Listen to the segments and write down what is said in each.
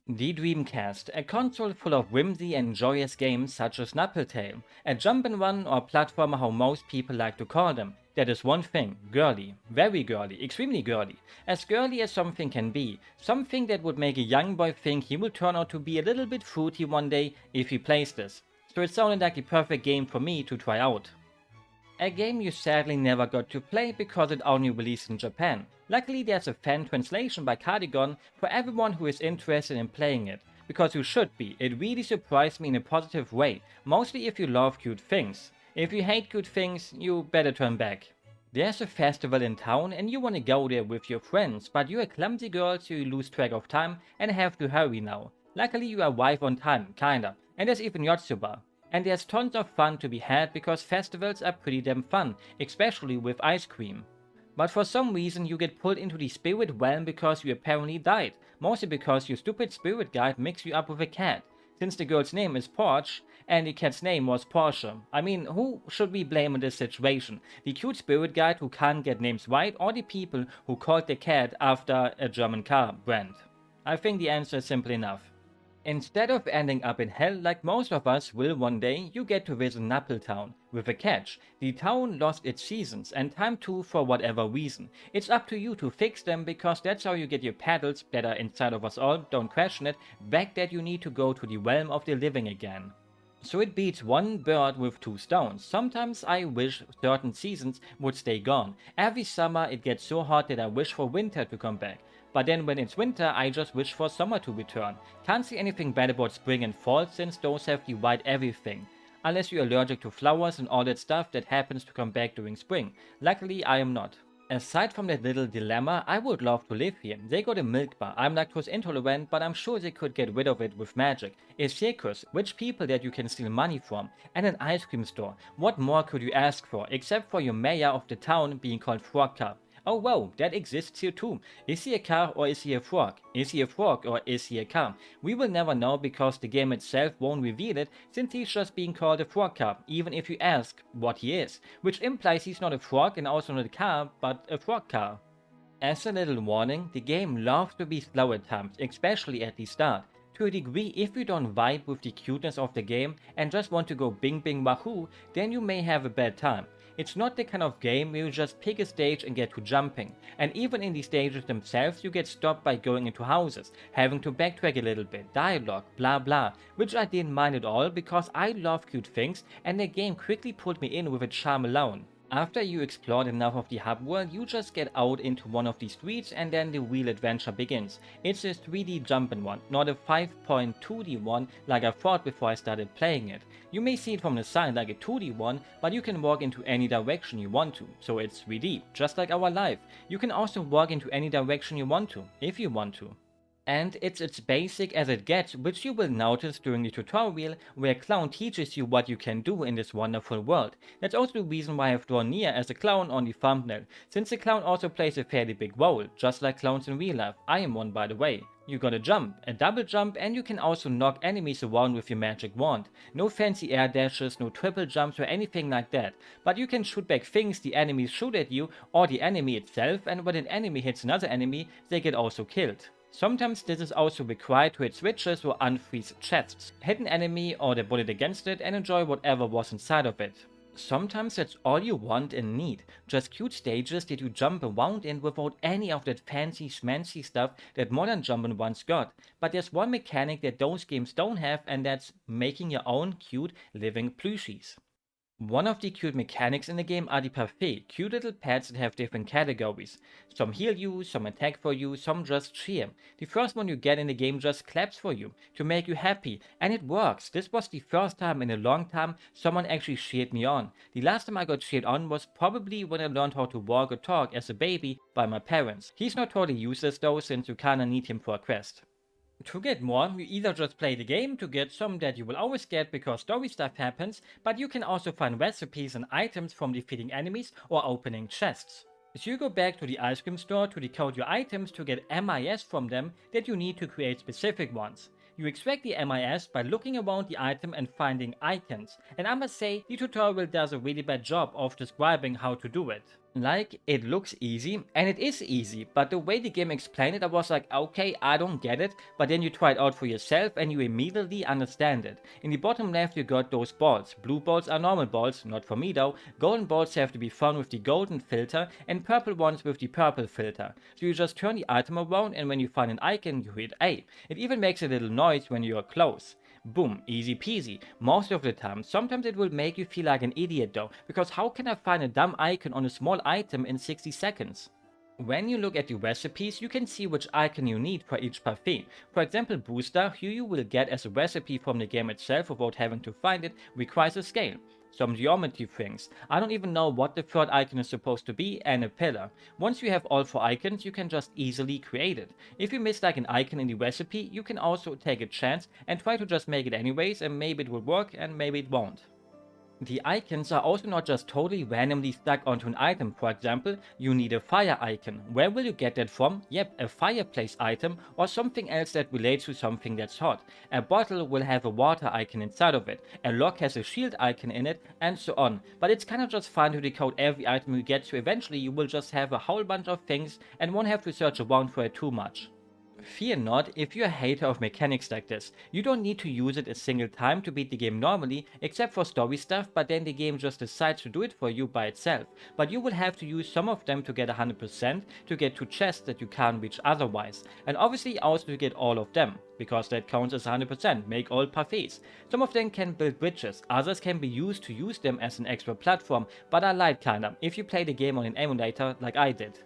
The Dreamcast, a console full of whimsy and joyous games such as Napple Tale, a jump and run or platformer how most people like to call them. That is one thing, girly, very girly, extremely girly, as girly as something can be, something that would make a young boy think he will turn out to be a little bit fruity one day if he plays this. So it sounded like the perfect game for me to try out. A game you sadly never got to play because it only released in Japan. Luckily there's a fan translation by Cardigan for everyone who is interested in playing it, because you should be. It really surprised me in a positive way, mostly if you love cute things. If you hate cute things, you better turn back. There's a festival in town and you wanna go there with your friends, but you're a clumsy girl so you lose track of time and have to hurry now. Luckily you arrive on time, kinda, and there's even Yotsuba. And there's tons of fun to be had because festivals are pretty damn fun, especially with ice cream. But for some reason you get pulled into the spirit realm because you apparently died, mostly because your stupid spirit guide mixed you up with a cat, since the girl's name is Porch and the cat's name was Porsche. I mean, who should we blame in this situation? The cute spirit guide who can't get names right, or the people who called the cat after a German car brand? I think the answer is simple enough. Instead of ending up in hell like most of us will one day, you get to visit Napple Town. With a catch, the town lost its seasons and time too for whatever reason. It's up to you to fix them because that's how you get your paddles that are inside of us all, don't question it, back that you need to go to the realm of the living again. So it beats one bird with two stones. Sometimes I wish certain seasons would stay gone. Every summer it gets so hot that I wish for winter to come back. But then when it's winter, I just wish for summer to return. Can't see anything bad about spring and fall since those have the right everything. Unless you're allergic to flowers and all that stuff that happens to come back during spring. Luckily I am not. Aside from that little dilemma, I would love to live here. They got a milk bar. I'm lactose intolerant, but I'm sure they could get rid of it with magic. A circus, rich people that you can steal money from, and an ice cream store. What more could you ask for, except for your mayor of the town being called Frog Cup? Oh wow, that exists here too. Is he a car or is he a frog? Is he a frog or is he a car? We will never know because the game itself won't reveal it, since he's just being called a frog car, even if you ask what he is, which implies he's not a frog and also not a car, but a frog car. As a little warning, the game loves to be slow at times, especially at the start. To a degree, if you don't vibe with the cuteness of the game and just want to go bing bing wahoo, then you may have a bad time. It's not the kind of game where you just pick a stage and get to jumping, and even in the stages themselves you get stopped by going into houses, having to backtrack a little bit, dialogue, blah blah, which I didn't mind at all because I love cute things and the game quickly pulled me in with its charm alone. After you explored enough of the hub world, you just get out into one of the streets and then the real adventure begins. It's a 3D jumping one, not a 5.2D one like I thought before I started playing it. You may see it from the side like a 2D one, but you can walk into any direction you want to, so it's 3D, just like our life. You can also walk into any direction you want to, if you want to. And it's as basic as it gets, which you will notice during the tutorial where Clown teaches you what you can do in this wonderful world. That's also the reason why I've drawn Nia as a clown on the thumbnail, since the clown also plays a fairly big role, just like clowns in real life. I am one, by the way. You gotta jump, a double jump, and you can also knock enemies around with your magic wand. No fancy air dashes, no triple jumps or anything like that, but you can shoot back things the enemies shoot at you or the enemy itself, and when an enemy hits another enemy, they get also killed. Sometimes this is also required to hit switches or unfreeze chests, hit an enemy or the bullet against it and enjoy whatever was inside of it. Sometimes that's all you want and need, just cute stages that you jump around in without any of that fancy schmancy stuff that modern jumpin' once got. But there's one mechanic that those games don't have, and that's making your own cute living plushies. One of the cute mechanics in the game are the parfaits, cute little pets that have different categories. Some heal you, some attack for you, some just cheer. The first one you get in the game just claps for you, to make you happy, and it works. This was the first time in a long time someone actually cheered me on. The last time I got cheered on was probably when I learned how to walk or talk as a baby by my parents. He's not totally useless though, since you kinda need him for a quest. To get more, you either just play the game to get some that you will always get because story stuff happens, but you can also find recipes and items from defeating enemies or opening chests. So you go back to the ice cream store to decode your items to get MIS from them that you need to create specific ones. You extract the MIS by looking around the item and finding icons, and I must say the tutorial does a really bad job of describing how to do it. Like, it looks easy, and it is easy, but the way the game explained it, I was like, okay, I don't get it, but then you try it out for yourself and you immediately understand it. In the bottom left you got those balls. Blue balls are normal balls, not for me though. Golden balls have to be found with the golden filter, and purple ones with the purple filter. So you just turn the item around, and when you find an icon, you hit A. It even makes a little noise when you are close. Boom, easy peasy. Most of the time. Sometimes it will make you feel like an idiot though, because how can I find a dumb icon on a small item in 60 seconds? When you look at the recipes, you can see which icon you need for each parfait. For example, Booster, who you will get as a recipe from the game itself without having to find it, requires a scale. Some geometry things. I don't even know what the third icon is supposed to be, and a pillar. Once you have all 4 icons, you can just easily create it. If you miss like an icon in the recipe, you can also take a chance and try to just make it anyways, and maybe it will work and maybe it won't. The icons are also not just totally randomly stuck onto an item. For example, you need a fire icon. Where will you get that from? Yep, a fireplace item or something else that relates to something that's hot. A bottle will have a water icon inside of it. A lock has a shield icon in it, and so on. But it's kind of just fun to decode every item you get, so eventually you will just have a whole bunch of things and won't have to search around for it too much. Fear not if you're a hater of mechanics like this. You don't need to use it a single time to beat the game normally, except for story stuff, but then the game just decides to do it for you by itself. But you will have to use some of them to get 100% to get to chests that you can't reach otherwise. And obviously also to get all of them, because that counts as 100%, make all parfaits. Some of them can build bridges, others can be used to use them as an extra platform, but I lied kinda, if you play the game on an emulator like I did.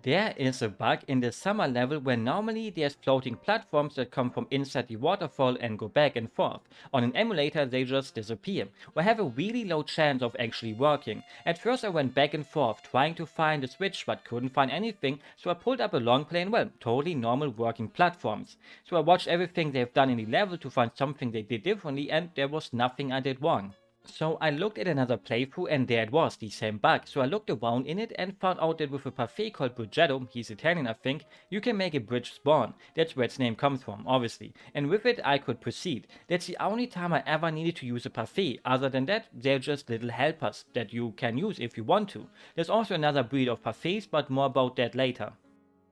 There is a bug in the summer level where normally there's floating platforms that come from inside the waterfall and go back and forth. On an emulator they just disappear, or have a really low chance of actually working. At first I went back and forth trying to find a switch but couldn't find anything, so I pulled up a long play and well, totally normal working platforms. So I watched everything they've done in the level to find something they did differently, and there was nothing I did wrong. So I looked at another playthrough and there it was, the same bug. So I looked around in it and found out that with a parfait called Bridgetto, he's Italian I think, you can make a bridge spawn. That's where its name comes from, obviously. And with it I could proceed. That's the only time I ever needed to use a parfait. Other than that, they're just little helpers that you can use if you want to. There's also another breed of parfaits, but more about that later.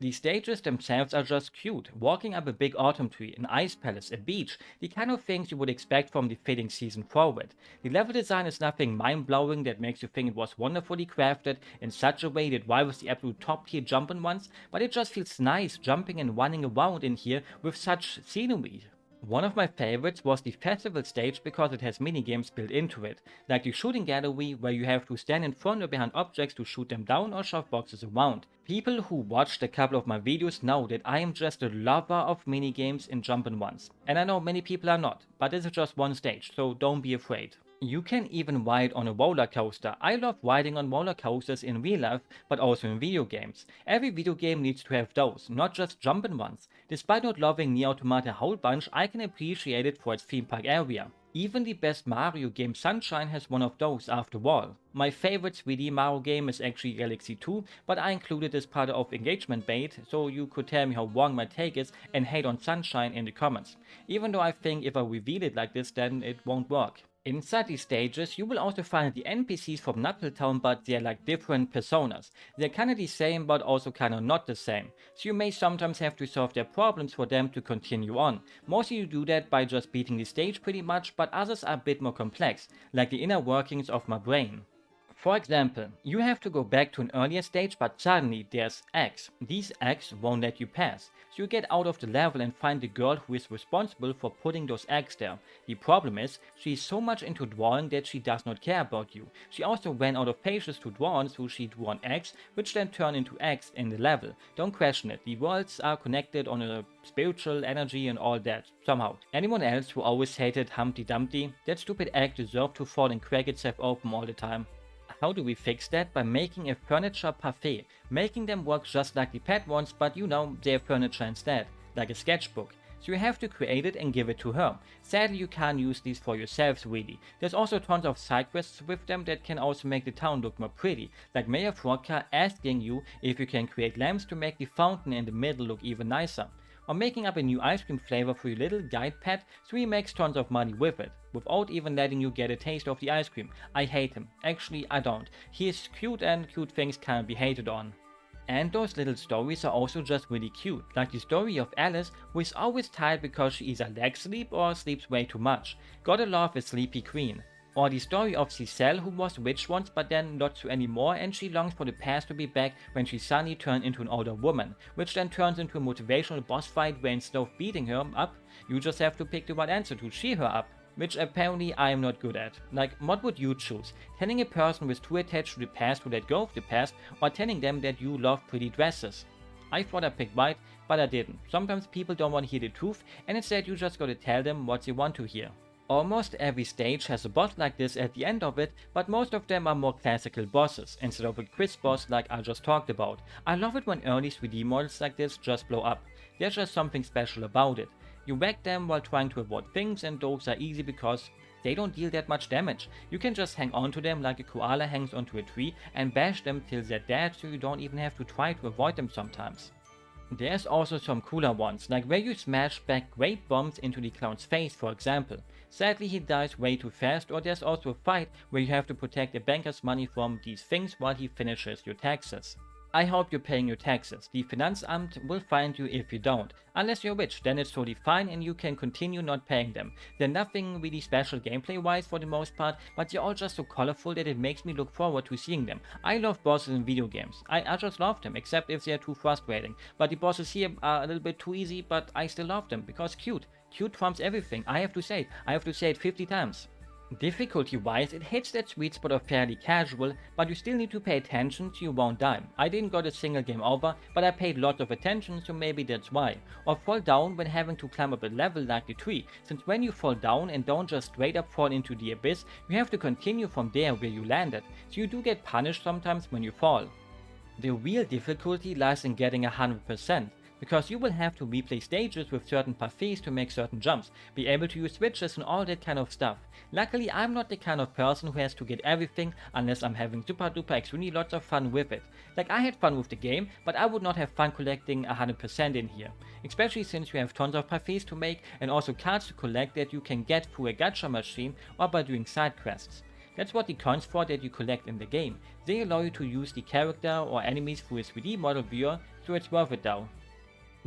The stages themselves are just cute, walking up a big autumn tree, an ice palace, a beach, the kind of things you would expect from the fitting season forward. The level design is nothing mind-blowing that makes you think it was wonderfully crafted in such a way that rivals the absolute top tier jumpin' ones, but it just feels nice jumping and running around in here with such scenery. One of my favorites was the festival stage because it has minigames built into it, like the shooting gallery where you have to stand in front or behind objects to shoot them down or shove boxes around. People who watched a couple of my videos know that I am just a lover of minigames in Jumpin' Ones, and I know many people are not, but this is just one stage, so don't be afraid. You can even ride on a roller coaster. I love riding on roller coasters in real life, but also in video games. Every video game needs to have those, not just jumpin' ones. Despite not loving Nier Automata a whole bunch, I can appreciate it for its theme park area. Even the best Mario game Sunshine has one of those after all. My favorite 3D Mario game is actually Galaxy 2, but I included this part of engagement bait, so you could tell me how wrong my take is and hate on Sunshine in the comments. Even though I think if I reveal it like this then it won't work. Inside these stages, you will also find the NPCs from Napple Tale, but they're like different personas. They're kinda the same, but also kinda not the same. So you may sometimes have to solve their problems for them to continue on. Mostly you do that by just beating the stage pretty much, but others are a bit more complex, like the inner workings of my brain. For example, you have to go back to an earlier stage, but suddenly there's X. These X won't let you pass, so you get out of the level and find the girl who is responsible for putting those X there. The problem is, she is so much into drawing that she does not care about you. She also ran out of pages to draw on, so she drew on X, which then turned into X in the level. Don't question it, the worlds are connected on a spiritual energy and all that, somehow. Anyone else who always hated Humpty Dumpty, that stupid egg deserved to fall and crack itself open all the time. How do we fix that? By making a furniture parfait, making them work just like the pet ones, but you know, they're furniture instead, like a sketchbook. So you have to create it and give it to her. Sadly you can't use these for yourselves really. There's also tons of side quests with them that can also make the town look more pretty, like Mayor Frodka asking you if you can create lamps to make the fountain in the middle look even nicer. or making up a new ice cream flavor for your little guide pet so he makes tons of money with it, without even letting you get a taste of the ice cream. I hate him. Actually, I don't. He is cute and cute things can't be hated on. And those little stories are also just really cute, like the story of Alice, who is always tired because she either lacks sleep or sleeps way too much. Gotta love a sleepy queen. Or the story of Cicely, who was a witch once but then not so anymore, and she longs for the past to be back when she suddenly turned into an older woman, which then turns into a motivational boss fight where instead of beating her up, you just have to pick the right answer to cheer her up. Which apparently I am not good at. Like, what would you choose? Telling a person with too attached to the past to let go of the past, or telling them that you love pretty dresses? I thought I picked white, but I didn't. Sometimes people don't want to hear the truth, and instead you just gotta tell them what they want to hear. Almost every stage has a boss like this at the end of it, but most of them are more classical bosses, instead of a quiz boss like I just talked about. I love it when early 3D models like this just blow up. There's just something special about it. You whack them while trying to avoid things, and those are easy because they don't deal that much damage. You can just hang on to them like a koala hangs onto a tree and bash them till they're dead, so you don't even have to try to avoid them sometimes. There's also some cooler ones, like where you smash back great bombs into the clown's face, for example. Sadly he dies way too fast, or there's also a fight where you have to protect a banker's money from these things while he finishes your taxes. I hope you're paying your taxes. The Finanzamt will find you if you don't. Unless you're rich, then it's totally fine and you can continue not paying them. They're nothing really special gameplay wise for the most part, but they're all just so colorful that it makes me look forward to seeing them. I love bosses in video games. I just love them, except if they're too frustrating. But the bosses here are a little bit too easy, but I still love them, because cute. Cute trumps everything, I have to say it 50 times. Difficulty wise, it hits that sweet spot of fairly casual, but you still need to pay attention so you won't die. I didn't got a single game over, but I paid lots of attention, so maybe that's why. Or fall down when having to climb up a level like the tree, since when you fall down and don't just straight up fall into the abyss, you have to continue from there where you landed, so you do get punished sometimes when you fall. The real difficulty lies in getting 100%. Because you will have to replay stages with certain parfaits to make certain jumps, be able to use switches and all that kind of stuff. Luckily I'm not the kind of person who has to get everything unless I'm having super duper extremely lots of fun with it. Like I had fun with the game, but I would not have fun collecting 100% in here. Especially since you have tons of parfaits to make and also cards to collect that you can get through a gacha machine or by doing side quests. That's what the coins for that you collect in the game. They allow you to use the character or enemies through a 3D model viewer, so it's worth it though.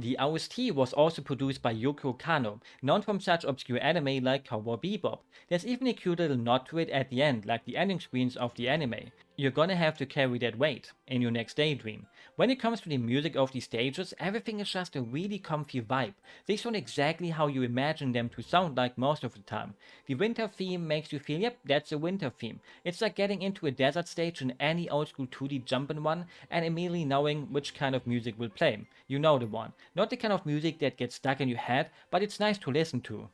The OST was also produced by Yoko Kanno, known from such obscure anime like Cowboy Bebop. There's even a cute little nod to it at the end, like the ending screens of the anime. You're gonna have to carry that weight in your next daydream. When it comes to the music of the stages, everything is just a really comfy vibe. They sound exactly how you imagine them to sound like most of the time. The winter theme makes you feel, yep, that's a winter theme. It's like getting into a desert stage in any old school 2D jumpin' one and immediately knowing which kind of music will play. You know the one. Not the kind of music that gets stuck in your head, but it's nice to listen to.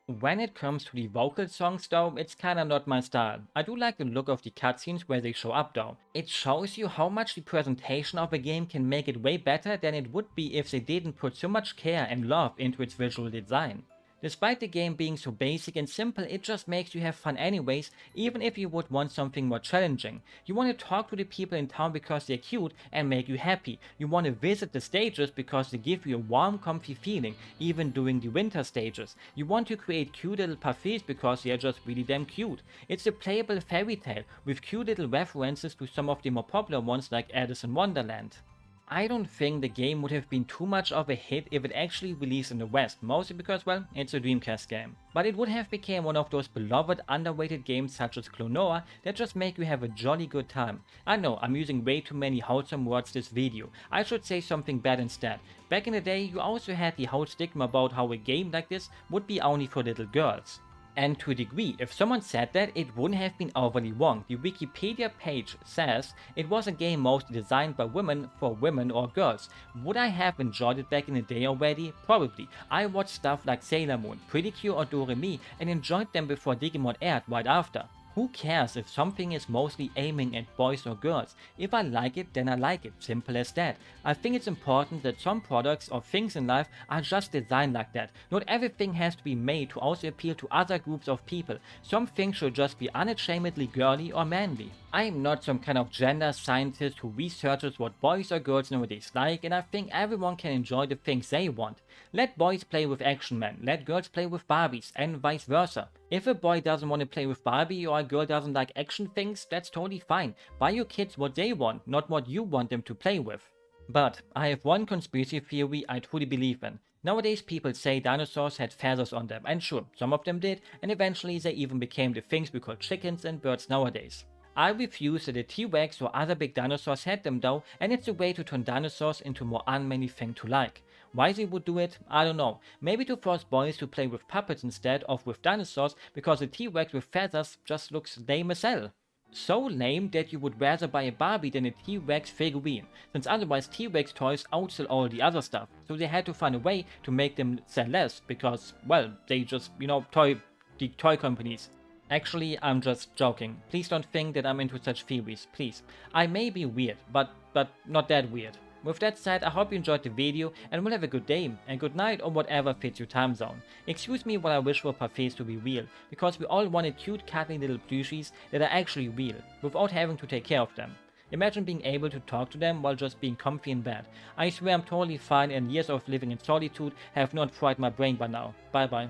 When it comes to the vocal songs though, it's kinda not my style. I do like the look of the cutscenes where they show up though. It shows you how much the presentation of a game can make it way better than it would be if they didn't put so much care and love into its visual design. Despite the game being so basic and simple, it just makes you have fun anyways, even if you would want something more challenging. You want to talk to the people in town because they're cute and make you happy. You want to visit the stages because they give you a warm, comfy feeling, even during the winter stages. You want to create cute little parfaits because they're just really damn cute. It's a playable fairy tale with cute little references to some of the more popular ones like Alice in Wonderland. I don't think the game would have been too much of a hit if it actually released in the West, mostly because, well, it's a Dreamcast game. But it would have become one of those beloved, underrated games such as Clonoa that just make you have a jolly good time. I know, I'm using way too many wholesome words this video. I should say something bad instead. Back in the day, you also had the whole stigma about how a game like this would be only for little girls. And to a degree, if someone said that, it wouldn't have been overly wrong. The Wikipedia page says it was a game mostly designed by women for women or girls. Would I have enjoyed it back in the day already? Probably. I watched stuff like Sailor Moon, Pretty Cure or Doremi and enjoyed them before Digimon aired right after. Who cares if something is mostly aiming at boys or girls? If I like it, then I like it. Simple as that. I think it's important that some products or things in life are just designed like that. Not everything has to be made to also appeal to other groups of people. Some things should just be unashamedly girly or manly. I am not some kind of gender scientist who researches what boys or girls nowadays like, and I think everyone can enjoy the things they want. Let boys play with Action Man, let girls play with Barbies, and vice versa. If a boy doesn't want to play with Barbie or a girl doesn't like action things, that's totally fine. Buy your kids what they want, not what you want them to play with. But I have one conspiracy theory I truly believe in. Nowadays people say dinosaurs had feathers on them, and sure, some of them did, and eventually they even became the things we call chickens and birds nowadays. I refuse that the T-Rex or other big dinosaurs had them though, and it's a way to turn dinosaurs into a more unmanly thing to like. Why they would do it? I don't know. Maybe to force boys to play with puppets instead of with dinosaurs, because a T-Rex with feathers just looks lame as hell. So lame that you would rather buy a Barbie than a T-Rex figurine, since otherwise T-Rex toys outsell all the other stuff, so they had to find a way to make them sell less, because, well, they just, the toy companies. Actually, I'm just joking. Please don't think that I'm into such theories, please. I may be weird, but not that weird. With that said, I hope you enjoyed the video and will have a good day, and good night or whatever fits your time zone. Excuse me while I wish for parfaits to be real, because we all wanted cute cuddly little plushies that are actually real, without having to take care of them. Imagine being able to talk to them while just being comfy in bed. I swear I'm totally fine and years of living in solitude have not fried my brain by now. Bye bye.